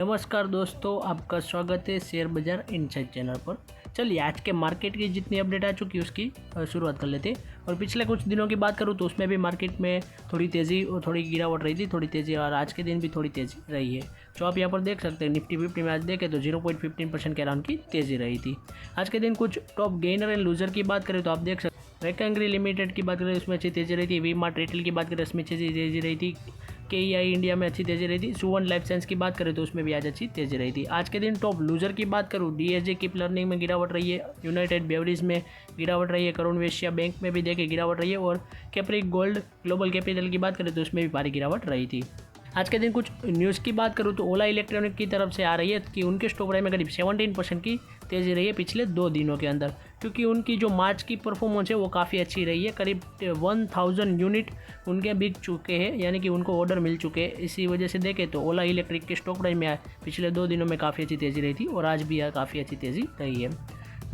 नमस्कार दोस्तों, आपका स्वागत है शेयर बाजार इनसाइट चैनल पर। चलिए आज के मार्केट की जितनी अपडेट आ चुकी है उसकी शुरुआत कर लेते हैं। और पिछले कुछ दिनों की बात करूँ तो उसमें भी मार्केट में थोड़ी तेज़ी और थोड़ी गिरावट रही थी, थोड़ी तेज़ी, और आज के दिन भी थोड़ी तेज़ी रही है। जो आप यहाँ पर देख सकते हैं निफ्टी 50 में आज देखें तो 0.15% के अराउंड की तेज़ी रही थी। आज के दिन कुछ टॉप गेनर एंड लूजर की बात करें तो आप देख सकते हैं वैंकंगरी लिमिटेड की बात करें उसमें अच्छी तेज़ी रही थी। वी मार्ट रिटेल की बात करें उसमें अच्छी तेज़ी रही थी। KEI इंडिया में अच्छी तेज़ी रही थी। सुवन लाइफ साइंस की बात करें तो उसमें भी आज अच्छी तेज़ी रही थी। आज के दिन टॉप लूजर की बात करूँ, DSG कीप लर्निंग में गिरावट रही है, यूनाइटेड बेवरेज में गिरावट रही है, करुण वैश्य बैंक में भी देखे गिरावट रही है, और कैप्रिक गोल्ड ग्लोबल कैपिटल की बात करें तो उसमें भी भारी गिरावट रही थी। आज के दिन कुछ न्यूज़ की बात करूँ तो ओला इलेक्ट्रॉनिक की तरफ से आ रही है कि उनके स्टॉक प्राइस में करीब 17% की तेज़ी रही है पिछले 2 दिनों के अंदर, क्योंकि उनकी जो मार्च की परफॉर्मेंस है वो काफ़ी अच्छी रही है। करीब 1000 यूनिट उनके बिक चुके हैं, यानी कि उनको ऑर्डर मिल चुके हैं। इसी वजह से देखें तो ओला इलेक्ट्रिक के स्टॉक प्राइस में पिछले 2 दिनों में काफ़ी अच्छी तेज़ी रही थी और आज भी काफ़ी अच्छी तेज़ी रही है।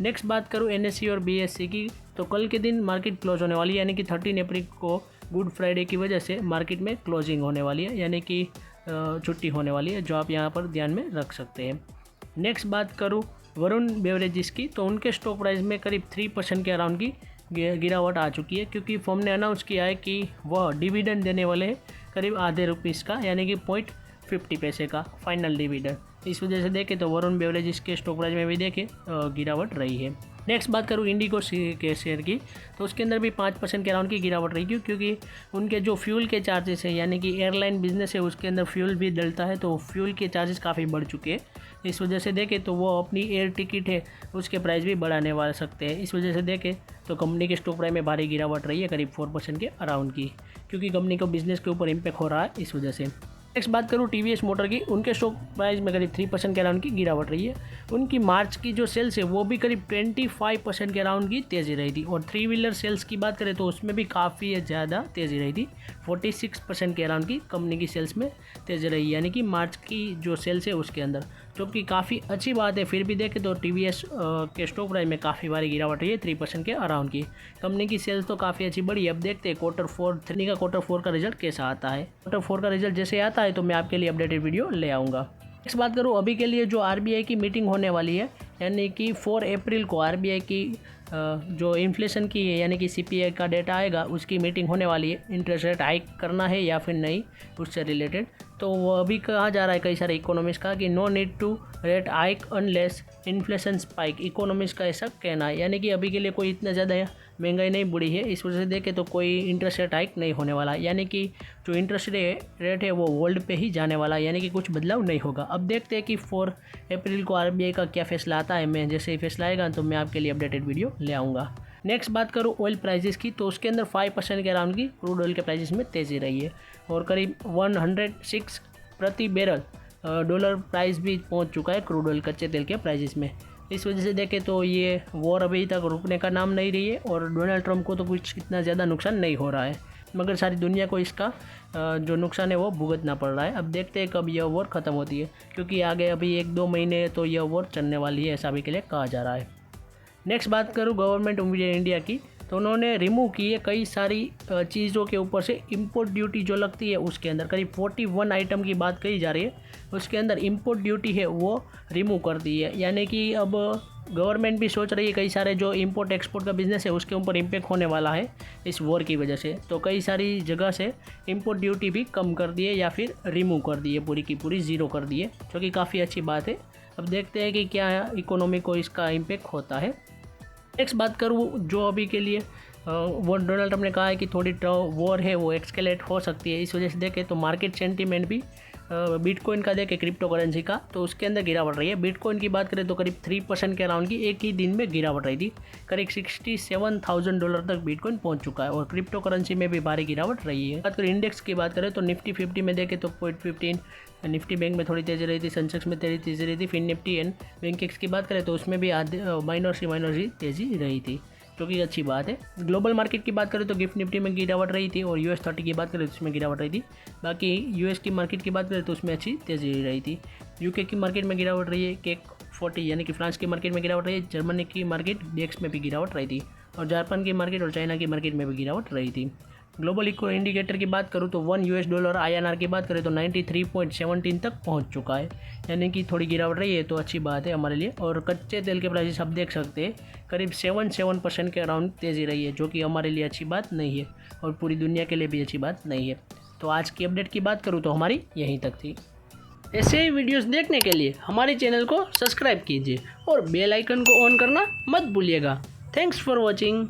नेक्स्ट बात करूँ NSE और BSE की, तो कल के दिन मार्केट क्लोज होने वाली है, यानी कि 13 अप्रैल को गुड फ्राइडे की वजह से मार्केट में क्लोजिंग होने वाली है, यानी कि छुट्टी होने वाली है, जो आप यहाँ पर ध्यान में रख सकते हैं। नेक्स्ट बात करूँ वरुण बेवरेजेस की, तो उनके स्टॉक प्राइस में करीब 3% के अराउंड की गिरावट आ चुकी है, क्योंकि फर्म ने अनाउंस किया है कि वह डिविडेंड देने वाले हैं करीब आधे रुपीस का, यानी कि 0.50 पैसे का फाइनल डिविडेंड। इस वजह से देखें तो वरुण बेवरेजेस के स्टॉक प्राइस में भी देखें गिरावट रही है। नेक्स्ट बात करूँ इंडिगो के शेयर की, तो उसके अंदर भी 5% के अराउंड की गिरावट रही, क्योंकि उनके जो फ्यूल के चार्जेस है, यानी कि एयरलाइन बिजनेस है उसके अंदर फ्यूल भी डलता है, तो फ्यूल के चार्जेस काफ़ी बढ़ चुके हैं। इस वजह से देखें तो वो अपनी एयर टिकट है उसके प्राइस भी बढ़ाने वाले सकते हैं। इस वजह से देखें तो कंपनी के स्टॉक प्राइस में भारी गिरावट रही है करीब 4% के अराउंड की, क्योंकि कंपनी को बिजनेस के ऊपर इम्पैक्ट हो रहा है इस वजह से। नेक्स्ट बात करूँ TVS मोटर की, उनके स्टॉक प्राइस में करीब 3% के अराउंड की गिरावट रही है। उनकी मार्च की जो सेल्स है वो भी करीब 25% के अराउंड की तेज़ी रही थी, और 3 व्हीलर सेल्स की बात करें तो उसमें भी काफ़ी ज़्यादा तेज़ी रही थी। 46% के अराउंड की कंपनी की सेल्स में तेज़ी रही, यानी कि मार्च की जो सेल्स है उसके अंदर, जो कि काफ़ी अच्छी बात है। फिर भी देखें तो TVS के स्टॉक प्राइस में काफ़ी भारी गिरावट रही है 3% के अराउंड की। कंपनी की सेल्स तो काफ़ी अच्छी बढ़ी है। अब देखते हैं क्वार्टर 4 का रिजल्ट कैसा आता है। क्वार्टर 4 का रिजल्ट जैसे आता है तो मैं आपके लिए अपडेटेड वीडियो ले आऊँगा। नेक्स्ट बात करूँ अभी के लिए जो RBI की मीटिंग होने वाली है, यानी कि 4 अप्रैल को RBI की जो इन्फ्लेशन की है, यानी कि CPI का डेटा आएगा, उसकी मीटिंग होने वाली है। इंटरेस्ट रेट हाइक करना है या फिर नहीं, उससे रिलेटेड। तो वो अभी कहा जा रहा है कई सारे इकोनॉमिस्ट का कि no need to rate hike unless inflation spike. Economist का ऐसा कहना है, यानी कि अभी के लिए कोई इतना ज़्यादा महंगाई नहीं बढ़ी है, इस वजह से देखें तो कोई इंटरेस्ट रेट हाइक नहीं होने वाला, यानी कि जो इंटरेस्ट रेट है वो वर्ल्ड पे ही जाने वाला है, यानी कि कुछ बदलाव नहीं होगा। अब देखते हैं कि 4 अप्रैल को RBI का क्या फैसला आता है। मैं जैसे ही फैसला आएगा तो मैं आपके लिए अपडेटेड वीडियो ले आऊँगा। नेक्स्ट बात करूँ ऑयल प्राइजेस की, तो उसके अंदर 5% के अराउंड की क्रूड ऑयल के प्राइजेस में तेज़ी रही है, और करीब 106 प्रति बैरल डॉलर प्राइस भी पहुंच चुका है क्रूड ऑयल कच्चे तेल के प्राइजेस में। इस वजह से देखें तो ये वॉर अभी तक रुकने का नाम नहीं रही है, और डोनाल्ड ट्रंप को तो कुछ इतना ज़्यादा नुकसान नहीं हो रहा है, मगर सारी दुनिया को इसका जो नुकसान है वो भुगतना पड़ रहा है। अब देखते हैं कब यह वॉर ख़त्म होती है, क्योंकि आगे अभी 1-2 महीने तो यह वॉर चलने वाली है, ऐसा अभी के लिए कहा जा रहा है। नेक्स्ट बात करूँ गवर्नमेंट ऑफ इंडिया की, तो उन्होंने रिमूव की है कई सारी चीज़ों के ऊपर से इंपोर्ट ड्यूटी जो लगती है उसके अंदर। करीब 41 आइटम की बात कही जा रही है, उसके अंदर इंपोर्ट ड्यूटी है वो रिमूव कर दी है, यानी कि अब गवर्नमेंट भी सोच रही है कई सारे जो इंपोर्ट एक्सपोर्ट का बिज़नेस है उसके ऊपर इम्पैक्ट होने वाला है इस वॉर की वजह से, तो कई सारी जगह से इंपोर्ट ड्यूटी भी कम कर दी है या फिर रिमूव कर दी है, पूरी की पूरी ज़ीरो कर दी है, जो कि काफ़ी अच्छी बात है। अब देखते हैं कि क्या इकोनॉमी को इसका इम्पैक्ट होता है। नेक्स्ट बात करूँ जो अभी के लिए वो डोनाल्ड ट्रंप ने कहा है कि थोड़ी वॉर है वो एक्सकेलेट हो सकती है, इस वजह से देखें तो मार्केट सेंटीमेंट भी बिटकॉइन का देखें, क्रिप्टो करेंसी का, तो उसके अंदर गिरावट रही है। बिटकॉइन की बात करें तो करीब 3% के अराउंड की एक ही दिन में गिरावट रही थी, करीब $67,000 तक बिटकॉइन पहुंच चुका है, और क्रिप्टो करेंसी में भी भारी गिरावट रही है। बात करें इंडेक्स की बात करें तो निफ्टी 50 में देखें तो 0.15, निफ्टी बैंक में थोड़ी तेज़ी रही थी, सेंसेक्स में तेज़ी रही थी। फिर निफ्टी एंड बैंकेक्स की बात करें तो उसमें भी माइनर सी तेज़ी रही थी, जो कि अच्छी बात है। ग्लोबल मार्केट की बात करें तो गिफ्ट निफ्टी में गिरावट रही थी, और US 30 की बात करें तो उसमें गिरावट रही थी। बाकी US की मार्केट की बात करें तो उसमें अच्छी तेज़ी रही थी। UK की मार्केट में गिरावट रही है, केक 40 यानी कि फ्रांस की मार्केट में गिरावट रही है, जर्मनी की मार्केट DAX में भी गिरावट रही थी, और जापान की मार्केट और चाइना की मार्केट में भी गिरावट रही थी। ग्लोबल इको इंडिकेटर की बात करूँ तो $1 INR की बात करें तो 93.17 तक पहुंच चुका है, यानी कि थोड़ी गिरावट रही है तो अच्छी बात है हमारे लिए। और कच्चे तेल के प्राइसेस आप देख सकते हैं करीब 7% के अराउंड तेज़ी रही है, जो कि हमारे लिए अच्छी बात नहीं है और पूरी दुनिया के लिए भी अच्छी बात नहीं है। तो आज की अपडेट की बात करूँ तो हमारी यहीं तक थी। ऐसे ही वीडियोस देखने के लिए हमारे चैनल को सब्सक्राइब कीजिए और बेल आइकन को ऑन करना मत भूलिएगा। Thanks for watching.